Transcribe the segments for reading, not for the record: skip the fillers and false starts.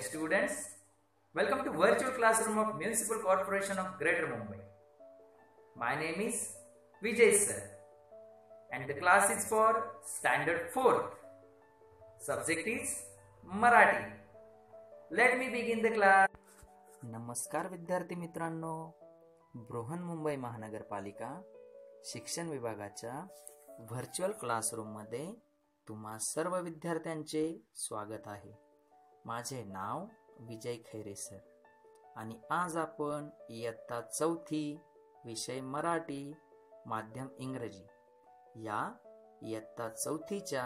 students, welcome to virtual classroom of Municipal Corporation of Greater Mumbai. My name is Vijay sir and the class is for standard 4th. Subject is Marathi. Let me begin the class. नमस्कार विद्यार्थी मित्रांनो, बृहन्मुंबई महानगरपालिका शिक्षण विभागाच्या virtual क्लासरूममध्ये तुम्हा सर्व विद्यार्थ्यांचे स्वागत आहे. माझे नाव विजय खैरे सर आणि आज आपण इयत्ता 4थी विषय मराठी माध्यम इंग्रजी या इयत्ता 4थीच्या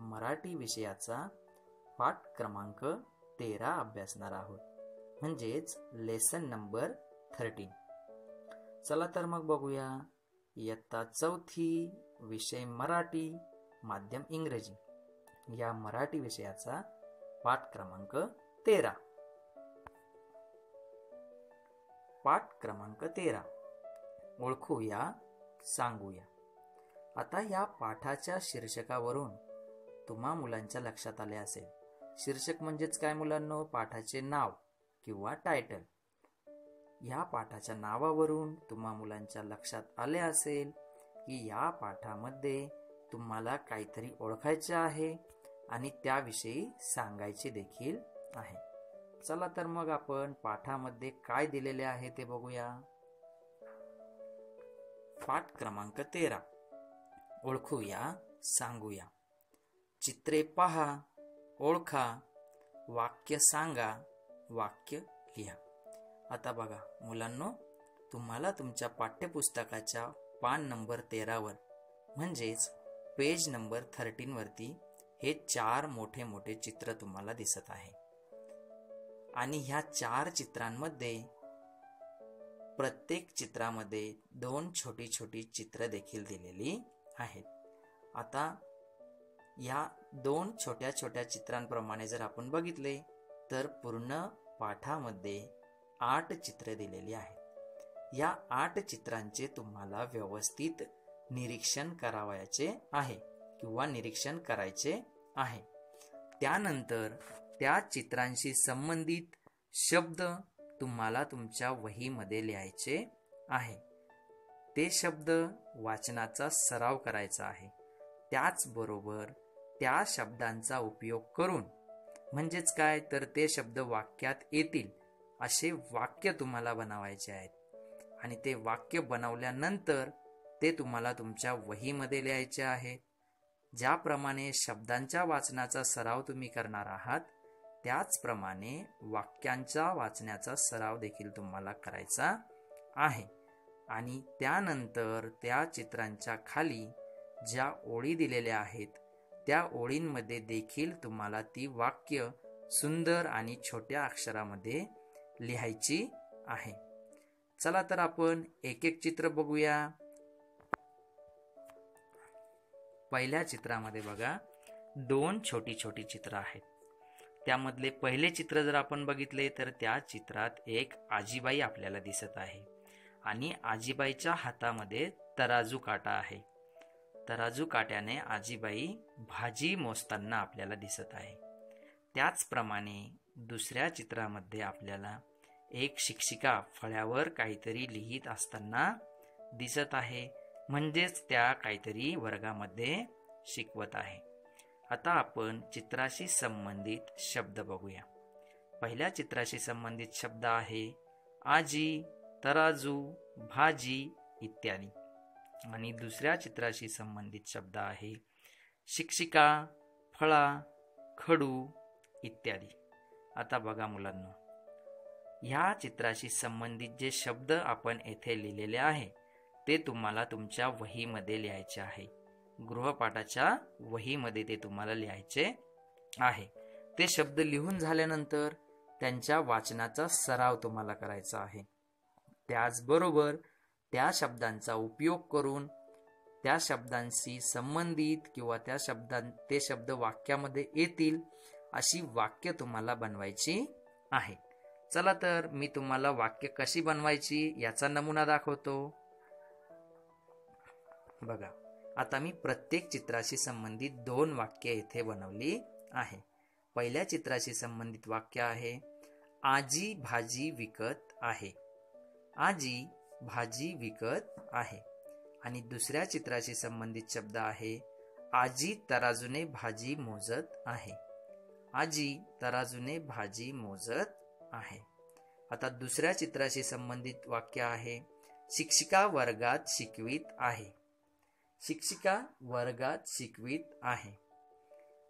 मराठी विषयाचा पाठ क्रमांक 13 अभ्यासणार आहोत, म्हणजेच लेसन नंबर 13. चला तर मग बघूया इयत्ता 4थी विषय मराठी माध्यम इंग्रजी या मराठी विषयाचा पाठ क्रमांक 13. पाठ क्रमांक 13 ओळखूया, सांगूया. आता या पाठाच्या शीर्षकावरून तुम्हा मुलांच्या लक्षात आले असेल. शीर्षक म्हणजेच काय मुलांनो? पाठाचे नाव किंवा टायटल. या पाठाच्या नावावरून तुम्हा मुलांच्या लक्षात आले असेल की या पाठामध्ये तुम्हाला काहीतरी ओळखायचे आहे आणि त्याविषयी सांगायचे देखील आहे. चला तर मग आपण पाठामध्ये काय दिलेले आहे ते बघूया. पाठ क्रमांक 13 ओळखूया, सांगूया. चित्रे पहा, ओळखा, वाक्य सांगा, वाक्य लिहा. आता बघा मुलांनो, तुम्हाला तुमच्या पाठ्यपुस्तकाच्या पान नंबर 13 वर म्हणजेच पेज नंबर 13 वरती हे 4 मोठे मोठे चित्र तुम्हाला दिसत आहे आणि ह्या 4 चित्रांमध्ये प्रत्येक चित्रामध्ये 2 छोटी छोटी चित्र देखील दिलेली आहेत. आता या 2 छोट्या छोट्या चित्रांप्रमाणे जर आपण बघितले तर पूर्ण पाठामध्ये 8 चित्र दिलेली आहेत. या 8 चित्रांचे तुम्हाला व्यवस्थित निरीक्षण करावयाचे आहे किंवा निरीक्षण करायचे आहे. त्यानंतर त्या चित्रांशी संबंधित शब्द तुम्हाला तुमच्या वहीमध्ये लिहायचे आहे. ते शब्द वाचनाचा सराव करायचा आहे. त्याचबरोबर त्या शब्दांचा उपयोग करून म्हणजेच काय तर ते शब्द वाक्यात येतील असे वाक्य तुम्हाला बनवायचे आहेत आणि ते वाक्य बनवल्यानंतर ते तुम्हाला तुमच्या वहीमध्ये लिहायचे आहे. ज्याप्रमाणे शब्दांच्या वाचनाचा सराव तुम्ही करणार आहात त्याचप्रमाणे वाक्यांच्या वाचण्याचा सराव देखील तुम्हाला करायचा आहे. आणि त्यानंतर त्या चित्रांच्या खाली ज्या ओळी दिलेल्या आहेत त्या ओळींमध्ये देखील तुम्हाला ती वाक्य सुंदर आणि छोट्या अक्षरामध्ये लिहायची आहे. चला तर आपण एक एक चित्र बघूया. पहिल्या चित्रामध्ये बघा 2 छोटी छोटी चित्र आहेत. त्यामधले पहिले चित्र जर आपण बघितले तर त्या चित्रात एक आजीबाई आपल्याला दिसत आहे आणि आजीबाईच्या हातामध्ये तराजू काटा आहे. तराजू काट्याने आजीबाई भाजी मोजताना आपल्याला दिसत आहे. त्याचप्रमाणे दुसऱ्या चित्रामध्ये आपल्याला एक शिक्षिका फळ्यावर काहीतरी लिहित असताना दिसत आहे, म्हणजेच त्या काहीतरी वर्गामध्ये शिकवत आहे. आता आपण चित्राशी संबंधित शब्द बघूया. पहिल्या चित्राशी संबंधित शब्द आहे आजी, तराजू, भाजी इत्यादी. आणि दुसऱ्या चित्राशी संबंधित शब्द आहे शिक्षिका, फळा, खडू इत्यादी. आता बघा मुलांनो, ह्या चित्राशी संबंधित जे शब्द आपण येथे लिहिलेले आहे ते तुम्हाला तुमच्या वहीमध्ये लिहायचे आहे. गृहपाठाच्या वहीमध्ये ते तुम्हाला लिहायचे आहे. ते शब्द लिहून झाल्यानंतर त्यांच्या वाचनाचा सराव तुम्हाला करायचा आहे. त्याचबरोबर त्या शब्दांचा उपयोग करून त्या शब्दांशी संबंधित किंवा ते शब्द वाक्यामध्ये येतील अशी वाक्य तुम्हाला बनवायची आहे. चला तर मी तुम्हाला वाक्य कशी बनवायची याचा नमुना दाखवतो. बघा, आता मी प्रत्येक चित्राशी संबंधित 2 वाक्य येथे बनवली आहे. पहिल्या चित्राशी संबंधित वाक्य आहे आजी भाजी विकत आहे. आजी भाजी विकत आहे. आणि दुसऱ्या चित्राशी संबंधित शब्द आहे आजी तराजूने भाजी मोजत आहे. आजी तराजूने भाजी मोजत आहे. आता दुसऱ्या चित्राशी संबंधित वाक्य आहे शिक्षिका वर्गात शिकवीत आहे. शिक्षिका वर्गात शिकवीत आहे.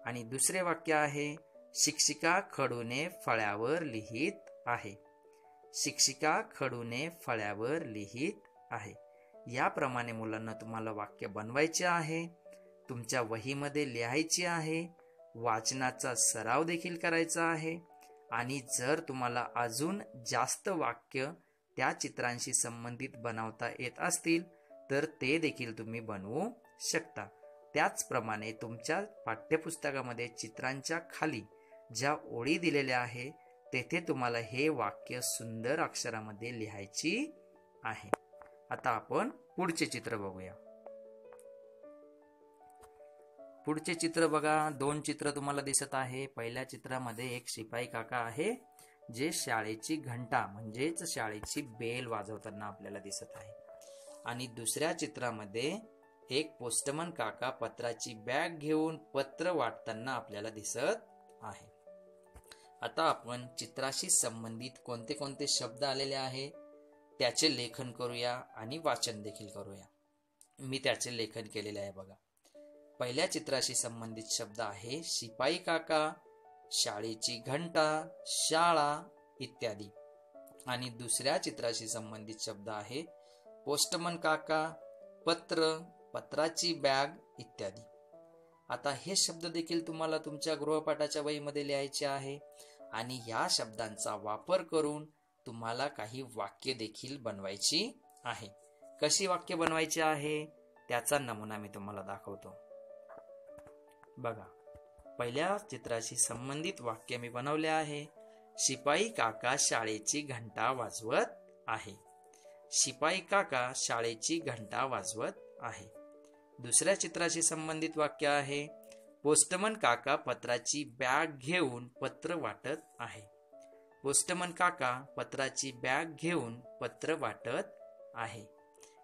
आणि दुसरे वाक्य आहे शिक्षिका खडूने फळ्यावर लिहित आहे. शिक्षिका खडूने फळ्यावर लिहित आहे. याप्रमाणे मुलांना तुम्हाला वाक्य बनवायचे आहे, तुमच्या वहीमध्ये लिहायची आहे, वाचनाचा सराव देखील करायचा आहे. आणि जर तुम्हाला अजून जास्त वाक्य त्या चित्रांशी संबंधित बनवता येत असतील तर ते देखील तुम्ही बनवू शकता. त्याचप्रमाणे तुमच्या पाठ्यपुस्तकामध्ये चित्रांच्या खाली ज्या ओळी दिलेल्या आहे तेथे तुम्हाला हे वाक्य सुंदर अक्षरामध्ये लिहायची आहे. आता आपण पुढचे चित्र बघूया. पुढचे चित्र बघा, दोन चित्र तुम्हाला दिसत आहे. पहिल्या चित्रामध्ये एक शिपाई काका आहे जे शाळेची घंटा म्हणजेच शाळेची बेल वाजवताना आपल्याला दिसत आहे. आणि दुसऱ्या चित्रामध्ये एक पोस्टमन काका पत्राची बॅग घेऊन पत्र वाटताना आपल्याला दिसत आहे. आता आपण चित्राशी संबंधित कोणते कोणते शब्द आलेले आहे त्याचे लेखन करूया आणि वाचन देखील करूया. मी त्याचे लेखन केलेले आहे बघा. पहिल्या चित्राशी संबंधित शब्द आहे शिपाई काका, शाळेची घंटा, शाळा इत्यादी. आणि दुसऱ्या चित्राशी संबंधित शब्द आहे पोस्टमन काका, पत्र, पत्राची बॅग इत्यादी. आता हे शब्द देखील तुम्हाला तुमच्या गृहपाठाच्या वहीमध्ये लिहायचे आहे आणि या शब्दांचा वापर करून तुम्हाला काही वाक्य देखील बनवायची आहे. कशी वाक्य बनवायची आहे त्याचा नमुना मी तुम्हाला दाखवतो. बघा, पहिल्या चित्राशी संबंधित वाक्य मी बनवले आहे. शिपाई काका शाळेची घंटा वाजवत आहे. शिपाई काका शाळेची घंटा वाजवत आहे. दुसऱ्या चित्राशी संबंधित वाक्य आहे पोस्टमन काका पत्राची बॅग घेऊन पत्र वाटत आहे. पोस्टमन काका पत्राची बॅग घेऊन पत्र वाटत आहे.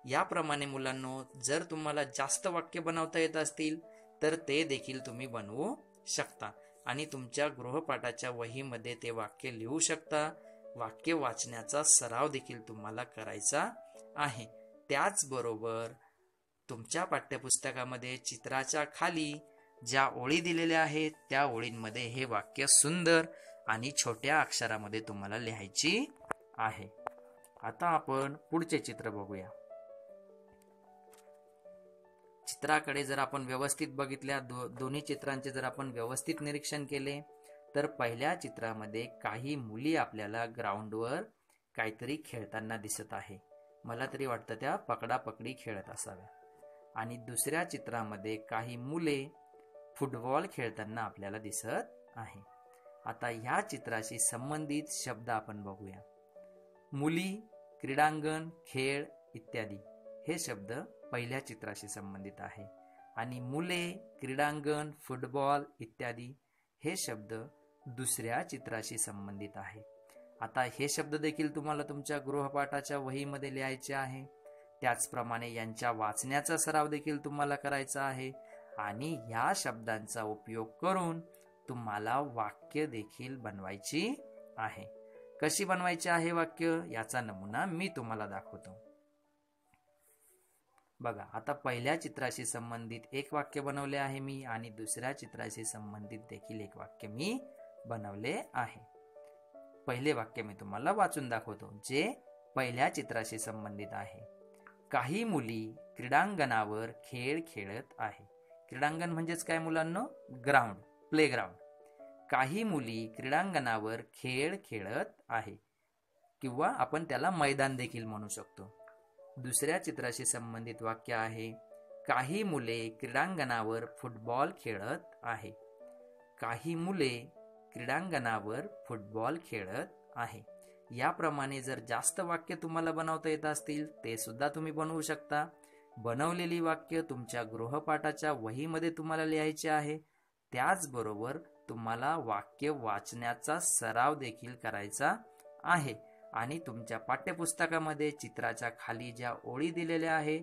याप्रमाणे मुलांनो, जर तुम्हाला जास्त वाक्य बनवता येत असतील तर ते देखील तुम्ही बनवू शकता आणि तुमच्या गृहपाठाच्या वहीमध्ये ते वाक्य लिहू शकता. वाक्य वाचण्याचा सराव देखील तुम्हाला करायचा आहे. त्याचबरोबर तुमच्या पाठ्यपुस्तकामध्ये चित्राच्या खाली ज्या ओळी दिलेल्या आहेत त्या ओळींमध्ये हे वाक्य सुंदर आणि छोट्या अक्षरामध्ये तुम्हाला लिहायची आहे. आता आपण पुढचे चित्र बघूया. चित्राकडे जर आपण व्यवस्थित बघितल्या, दोन्ही चित्रांचे जर आपण व्यवस्थित निरीक्षण केले तर पहिल्या चित्रामध्ये काही मुली आपल्याला ग्राउंडवर काहीतरी खेळताना दिसत आहे. मला तरी वाटतं त्या पकडापकडी खेळत असाव्या. आणि दुसऱ्या चित्रामध्ये काही मुले फुटबॉल खेळताना आपल्याला दिसत आहे. आता ह्या चित्राशी संबंधित शब्द आपण बघूया. मुली, क्रीडांगण, खेळ इत्यादी हे शब्द पहिल्या चित्राशी संबंधित आहे आणि मुले, क्रीडांगण, फुटबॉल इत्यादी हे शब्द दुसऱ्या चित्राशी संबंधित आहे. आता हे शब्द देखील तुम्हाला तुमच्या गृहपाठाच्या वहीमध्ये लिहायचे आहे. त्याचप्रमाणे यांच्या वाचण्याचा सराव देखील तुम्हाला करायचा आहे आणि या शब्दांचा उपयोग करून तुम्हाला वाक्य देखील बनवायची आहे. कशी बनवायची आहे वाक्य याचा नमुना मी तुम्हाला दाखवतो. बघा, आता पहिल्या चित्राशी संबंधित एक वाक्य बनवले आहे मी आणि दुसऱ्या चित्राशी संबंधित देखील एक वाक्य मी बनवले आहे. पहिले वाक्य मी तुम्हाला वाचून दाखवतो जे पहिल्या चित्राशी संबंधित आहे. काही मुली क्रीडांगणावर खेळ खेळत आहे. क्रीडांगण म्हणजेच काय मुलांनो? Ground, playground. काही मुली क्रीडांगणावर खेळ खेळत आहे किंवा आपण त्याला मैदान देखील म्हणू शकतो. दुसऱ्या चित्राशी संबंधित वाक्य आहे काही मुले क्रीडांगणावर फुटबॉल खेळत आहे. काही मुले क्रीडांगणावर फुटबॉल खेळत आहे. याप्रमाणे जर जास्त वाक्य तुम्हाला बनवता येत असतील ते सुद्धा तुम्ही बनवू शकता. बनवलेली वाक्य तुमच्या गृहपाठाच्या वहीमध्ये तुम्हाला लिहायचे आहे. त्याचबरोबर तुम्हाला वाक्य वाचण्याचा सराव देखील करायचा आहे आणि तुमच्या पाठ्यपुस्तकामध्ये चित्राच्या खाली ज्या ओळी दिलेल्या आहे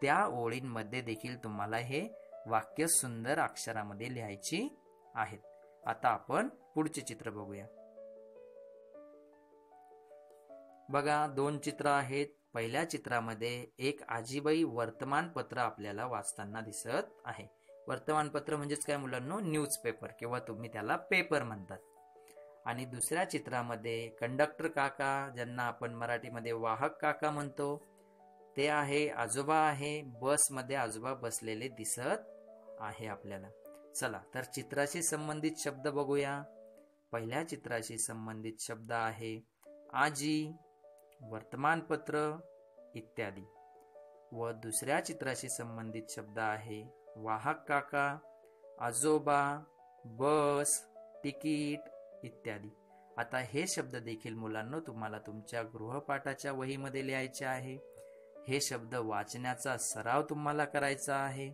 त्या ओळींमध्ये देखील तुम्हाला हे वाक्य सुंदर अक्षरामध्ये लिहायची आहेत. आता आपण पुढचे चित्र बघूया. बघा, 2 चित्र आहेत. पहिल्या चित्रामध्ये एक आजीबाई वर्तमानपत्र आपल्याला वाचताना दिसत आहे. वर्तमानपत्र म्हणजेच काय मुलांनो, न्यूजपेपर किंवा तुम्ही त्याला पेपर म्हणतात. आणि दुसऱ्या चित्रामध्ये कंडक्टर काका, ज्यांना आपण मराठीमध्ये वाहक काका म्हणतो, ते आहे. आजोबा आहे. बसमध्ये आजोबा बसलेले दिसत आहे आपल्याला. चला तर चित्राशी संबंधित शब्द बघूया. पहिल्या चित्राशी संबंधित शब्द आहे आजी, वर्तमानपत्र इत्यादी. व दुसऱ्या चित्राशी संबंधित शब्द आहे वाहक काका, आजोबा, बस, तिकीट इत्यादी. आता हे शब्द देखील मुलांनो तुम्हाला तुमच्या गृहपाठाच्या वहीमध्ये लिहायचे आहे. हे शब्द वाचण्याचा सराव तुम्हाला करायचा आहे.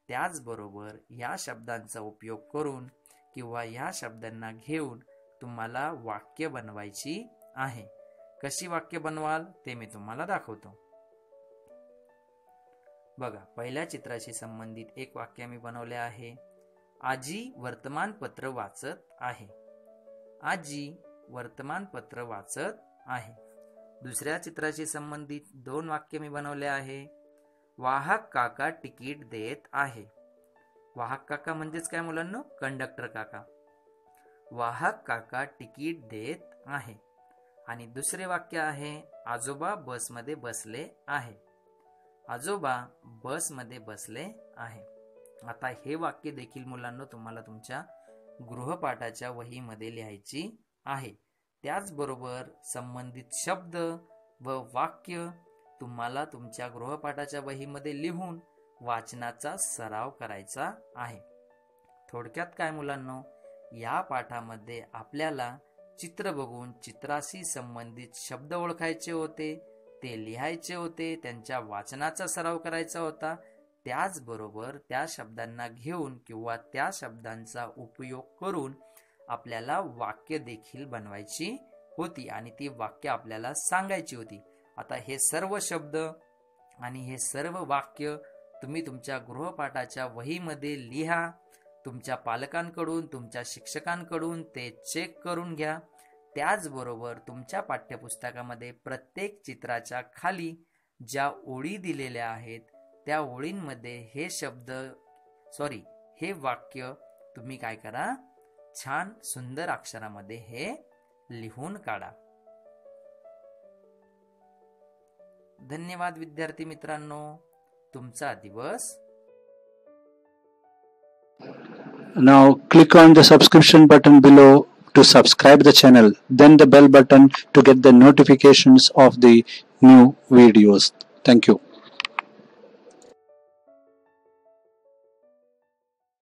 त्याचबरोबर या शब्दांचा उपयोग करून किंवा या शब्दांना घेऊन तुम्हाला वाक्य बनवायची आहे. कशी वाक्य बनवाल ते मी तुम्हाला दाखवतो. बघा, पहिल्या चित्राशी संबंधित एक वाक्य मी बनवले आहे. आजी वर्तमानपत्र वाचत आहे. आजी वर्तमानपत्र वाचत आहे. दुसऱ्या चित्राशी संबंधित 2 वाक्य मी बनवले आहे. वाहक काका तिकीट देत आहे. वाहक काका म्हणजेच काय मुलांनो, कंडक्टर काका. वाहक काका तिकीट देत आहे. आणि दुसरे वाक्य आहे आजोबा बसमध्ये बसले आहे. आजोबा बसमध्ये बसले आहे. आता हे वाक्य देखील मुलांनो तुम्हाला तुमच्या गृहपाठाच्या वहीमध्ये लिहायची आहे. त्याचबरोबर संबंधित शब्द व वाक्य तुम्हाला तुमच्या गृहपाठाच्या वहीमध्ये लिहून वाचनाचा सराव करायचा आहे. थोडक्यात काय मुलांनो, या पाठामध्ये आपल्याला चित्र बघून चित्राशी संबंधित शब्द ओळखायचे होते, ते लिहायचे होते, त्यांच्या वाचनाचा सराव करायचा होता. त्याचबरोबर त्या शब्दांना घेऊन किंवा त्या शब्दांचा उपयोग करून आपल्याला वाक्य देखील बनवायची होती आणि ती वाक्य आपल्याला सांगायची होती. आता हे सर्व शब्द आणि हे सर्व वाक्य तुम्ही तुमच्या गृहपाठाच्या वहीमध्ये लिहा. तुमच्या पालकांकडून, तुमच्या शिक्षकांकडून ते चेक करून घ्या. त्याचबरोबर तुमच्या पाठ्यपुस्तकामध्ये प्रत्येक चित्राच्या खाली ज्या ओळी दिलेल्या आहेत त्या ओळींमध्ये हे वाक्य तुम्ही काय करा, छान सुंदर अक्षरामध्ये हे लिहून काढा. धन्यवाद विद्यार्थी मित्रांनो. तुमचा दिवस. Now click on the subscription button below to subscribe the channel, then the bell button to get the notifications of the new videos. Thank you.